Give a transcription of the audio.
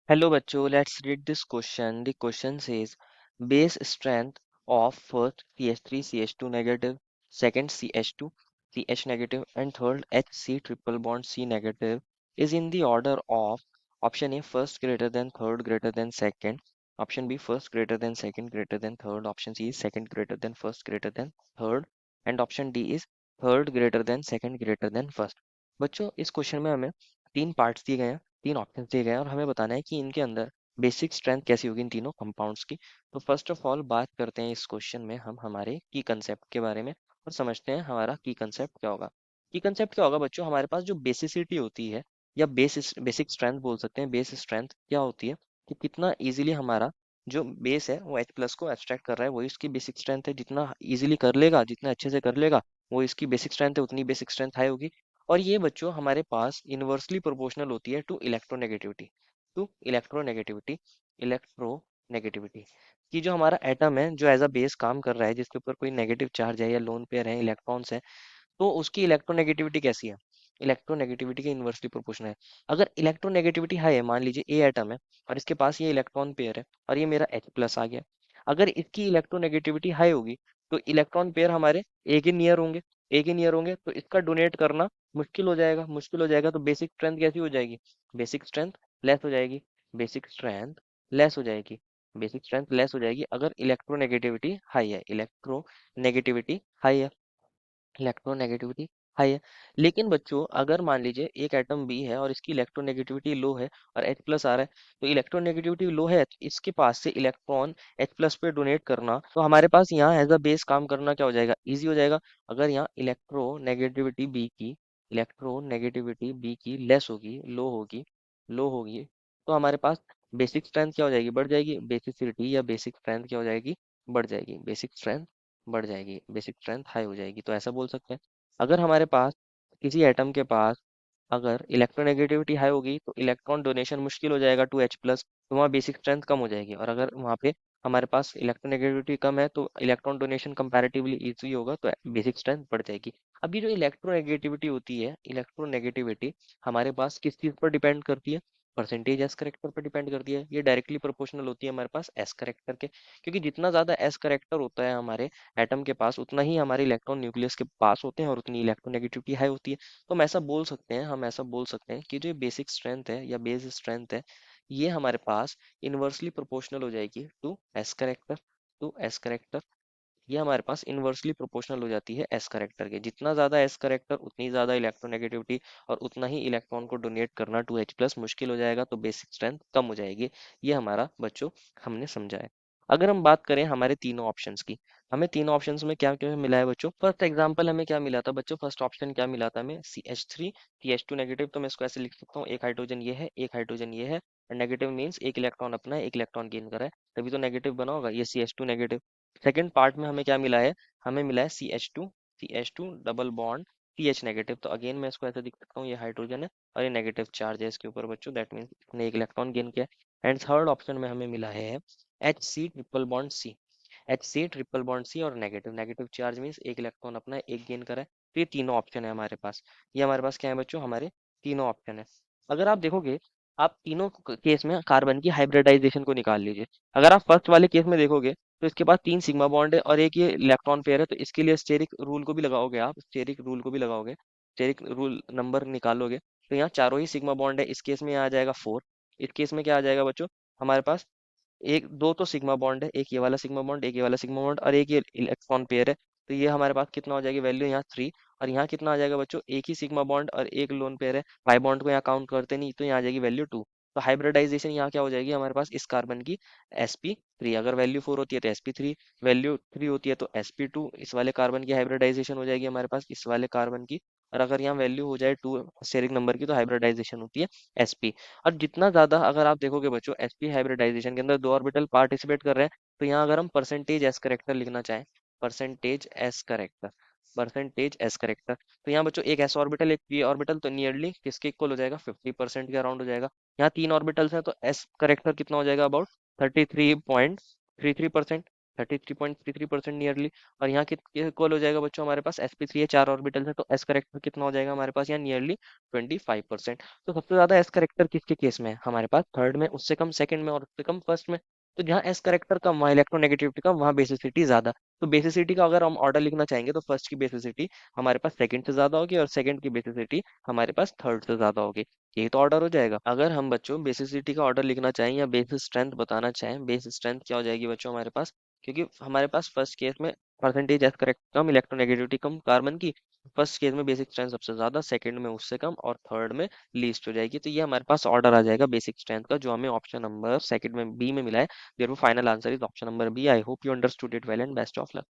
Hello बच्चों, let's read this question. The question says base strength of first CH3 CH2 negative, second CH2 CH negative, and third HC triple bond C negative is in the order of option A first greater than third greater than second, option B first greater than second greater than third, option C is second greater than first greater than third, and option D is third greater than second greater than first. बच्चों इस question में हमें तीन parts दिए गए हैं, तीन option दिए गए हैं और हमें बताना है कि इनके अंदर बेसिक स्ट्रेंथ कैसी होगी इन तीनों कंपाउंड्स की। तो फर्स्ट ऑफ ऑल बात करते हैं इस क्वेश्चन में हम हमारे की कंसेप्ट के बारे में और समझते हैं हमारा की कंसेप्ट क्या होगा। की कंसेप्ट क्या होगा बच्चों, हमारे पास जो बेसिसिटी होती है या बेसिक स्ट्रेंथ बोल सकते हैं, बेस स्ट्रेंथ क्या होती है कि कितना इजीली हमारा जो बेस है वो एच प्लस को एक्सट्रैक्ट कर रहा है, वही इसकी बेसिक स्ट्रेंथ है। जितना इजीली कर लेगा, जितना अच्छे से कर लेगा, वो इसकी बेसिक स्ट्रेंथ है, उतनी बेसिक स्ट्रेंथ हाई होगी। और ये बच्चों हमारे पास इनवर्सली प्रोपोर्शनल होती है टू इलेक्ट्रोनेगेटिविटी कि जो हमारा एटम है जो एज अ बेस काम कर रहा है, जिसके ऊपर कोई नेगेटिव चार्ज है या लोन पेयर है, इलेक्ट्रॉन्स है, तो उसकी इलेक्ट्रोनेगेटिविटी कैसी है? इलेक्ट्रोनेगेटिविटी के इन्वर्सली प्रोपोर्शनल है। अगर इलेक्ट्रोनेगेटिविटी हाई है, मान लीजिए ए एटम है और इसके पास ये इलेक्ट्रॉन पेयर है और ये मेरा H प्लस आ गया, अगर इसकी इलेक्ट्रोनेगेटिविटी हाई होगी तो इलेक्ट्रॉन पेयर हमारे ए के नियर होंगे, ए के नियर होंगे तो इसका डोनेट करना मुश्किल हो जाएगा। तो बेसिक स्ट्रेंथ कैसी हो जाएगी? बेसिक स्ट्रेंथ लेस हो जाएगी, बेसिक स्ट्रेंथ लेस हो जाएगी, बेसिक स्ट्रेंथ लेस हो जाएगी अगर इलेक्ट्रोनेगेटिविटी हाई है, इलेक्ट्रोनेगेटिविटी हाई है, इलेक्ट्रोनेगेटिविटी हाई है। लेकिन बच्चों अगर मान लीजिए एक एटम बी है और इसकी इलेक्ट्रोनेगेटिविटी लो है और H प्लस आ रहा है, तो इलेक्ट्रोनेगेटिविटी लो है तो इसके पास से इलेक्ट्रॉन H प्लस पे डोनेट करना, तो हमारे पास यहाँ एज अ बेस काम करना क्या हो जाएगा? इजी हो जाएगा। अगर यहाँ इलेक्ट्रोनेगेटिविटी बी की लेस होगी, लो होगी, तो हमारे पास बेसिक स्ट्रेंथ क्या हो जाएगी? बढ़ जाएगी। बेसिसिटी या बेसिक स्ट्रेंथ क्या हो जाएगी? बढ़ जाएगी। बेसिक स्ट्रेंथ बढ़ जाएगी, बेसिक स्ट्रेंथ हाई हो जाएगी। तो ऐसा बोल सकते हैं। अगर हमारे पास किसी एटम के पास अगर इलेक्ट्रोनेगेटिविटी हाई होगी तो इलेक्ट्रॉन डोनेशन मुश्किल हो जाएगा टू H प्लस, तो वहाँ बेसिक स्ट्रेंथ कम हो जाएगी। और अगर वहाँ पे हमारे पास इलेक्ट्रोनेगेटिविटी कम है तो इलेक्ट्रॉन डोनेशन कंपैरेटिवली इजी होगा, तो बेसिक स्ट्रेंथ बढ़ जाएगी। अभी जो इलेक्ट्रोनेगेटिविटी होती है, इलेक्ट्रोनेगेटिविटी हमारे पास किस चीज़ पर डिपेंड करती है? परसेंटेज एस करेक्टर पर डिपेंड करती है। ये डायरेक्टली प्रोपोर्शनल होती है हमारे पास एस करेक्टर के, क्योंकि जितना ज़्यादा एस करेक्टर होता है हमारे एटम के पास, उतना ही हमारे इलेक्ट्रॉन न्यूक्लियस के पास होते हैं और उतनी इलेक्ट्रोनेगेटिविटी हाई होती है। तो हम ऐसा बोल सकते हैं कि जो बेसिक स्ट्रेंथ है या बेस स्ट्रेंथ है, ये हमारे पास इनवर्सली प्रोपोर्शनल हो जाएगी टू एस करेक्टर। ये हमारे पास इनवर्सली प्रोपोर्शनल हो जाती है एस करेक्टर के। जितना ज्यादा एस करेक्टर उतनी ज्यादा इलेक्ट्रोनेगेटिविटी और उतना ही इलेक्ट्रॉन को डोनेट करना टू H प्लस मुश्किल हो जाएगा, तो बेसिक स्ट्रेंथ कम हो जाएगी। ये हमारा बच्चों हमने समझा है। अगर हम बात करें हमारे तीनों ऑप्शंस की, हमें तीनों ऑप्शंस में क्या क्या मिला है बच्चों? फर्स्ट एग्जांपल हमें क्या मिला था बच्चों? फर्स्ट ऑप्शन क्या मिला था हमें? CH3 negative. तो मैं इसको ऐसे लिख सकता हूँ, एक हाइड्रोजन ये है, एक हाइड्रोजन ये है, नेगेटिव मीन्स एक इलेक्ट्रॉन अपना है, एक इलेक्ट्रॉन गेन करा है, तभी तो नेगेटिव बना होगा। ये CH2 नेगेटिव। सेकंड पार्ट में हमें क्या मिला है? हमें मिला है C H two double bond CH negative. तो अगेन मैं इसको ऐसे दिख सकता हूँ, ये हाइड्रोजन है और ये नेगेटिव चार्ज है इसके ऊपर बच्चों, दैट मीन्स इसने एक इलेक्ट्रॉन गेन किया। एंड थर्ड ऑप्शन में हमें मिला है Hc ट्रिपल बॉन्ड सी और नेगेटिव, नेगेटिव चार्ज मीन्स एक इलेक्ट्रॉन अपना है, एक गेन करा है। तो ये तीनों ऑप्शन है हमारे पास। ये हमारे पास क्या है बच्चों? हमारे तीनों ऑप्शन है। अगर आप देखोगे, आप तीनों केस में कार्बन की हाइब्रिडाइजेशन को निकाल लीजिए। अगर आप फर्स्ट वाले केस में देखोगे तो इसके पास तीन सिग्मा बॉन्ड है और एक ये इलेक्ट्रॉन पेयर है, तो इसके लिए स्टेरिक रूल को भी लगाओगे, आप स्टेरिक रूल को भी लगाओगे, स्टेरिक रूल नंबर निकालोगे, तो यहाँ चारों ही सिग्मा बॉन्ड है। इस केस में यहाँ आ जाएगा 4। इस केस में क्या आ जाएगा बच्चों? हमारे पास एक दो तो सिग्मा बॉन्ड है, एक ये वाला सिग्मा बॉन्ड, एक ये वाला सिग्मा बॉन्ड और एक ये इलेक्ट्रॉन पेयर है। तो ये हमारे पास कितना हो जाएगी वैल्यू? यहाँ 3। और यहाँ कितना आ जाएगा बच्चों? एक ही सिग्मा बॉन्ड और एक लोन पेयर है, पाई बॉन्ड को यहाँ काउंट करते नहीं, तो यहाँ आ जाएगी वैल्यू 2। तो हाइब्रिडाइजेशन यहाँ क्या हो जाएगी हमारे पास? इस कार्बन की sp3। अगर वैल्यू 4 होती है तो sp3, वैल्यू 3 होती है तो sp2। इस वाले कार्बन की हाइब्रिडाइजेशन हो जाएगी हमारे पास इस वाले कार्बन की। और अगर यहाँ वैल्यू हो जाए 2 स्टेरिक नंबर की, तो हाइब्रिडाइजेशन होती है sp। और जितना ज्यादा अगर आप देखोगे बच्चों, sp हाइब्रिडाइजेशन के अंदर दो ऑर्बिटल पार्टिसिपेट कर रहे हैं, तो यहाँ अगर हम परसेंटेज एस करेक्टर लिखना चाहें, percentage S character percentage S character, तो यहाँ बच्चों एक एस ऑर्बिटल एक पी ऑर्बिटल, तो नियरली किसके इक्वल हो जाएगा? 50% के अराउंड हो जाएगा। यहाँ तीन ऑर्बिटल्स हैं तो एस करेक्टर कितना हो जाएगा? अबाउट 33.33%। 33.33% नियरली। और यहाँ इक्वल हो जाएगा बच्चों हमारे पास sp3 है, 4 ऑर्बिटल है, तो s करेक्टर कितना हो जाएगा हमारे पास यहाँ नियरली 25%। तो सबसे ज्यादा s करेक्टर किसके केस में है हमारे पास? थर्ड में, उससे कम सेकंड में, और उससे कम फर्स्ट में। तो जहाँ एस करेक्टर कम, वहाँ इलेक्ट्रोनेगेटिविटी कम, वहाँ बेसिसिटी ज्यादा। तो बेसिसिटी का अगर हम ऑर्डर लिखना चाहेंगे तो फर्स्ट की बेसिसिटी हमारे पास सेकंड से ज्यादा होगी, और सेकंड की बेसिसिटी हमारे पास थर्ड से ज्यादा होगी। यही तो ऑर्डर हो जाएगा। अगर हम बच्चों बेसिसिटी का ऑर्डर लिखना चाहें या बेसिस स्ट्रेंथ बताना चाहें, बेस स्ट्रेंथ क्या हो जाएगी बच्चों हमारे पास? क्योंकि हमारे पास फर्स्ट केस में परसेंटेज एस करेक्ट कम, इलेक्ट्रोनेगेटिविटी कम कार्बन की। फर्स्ट केस में बेसिक स्ट्रेंथ सबसे ज्यादा, सेकंड में उससे कम, और थर्ड में लीस्ट हो जाएगी। तो ये हमारे पास ऑर्डर आ जाएगा बेसिक स्ट्रेंथ का, जो हमें ऑप्शन नंबर सेकंड में बी में मिला है। Therefore final answer is option number B. I hope you understood it well and best of luck.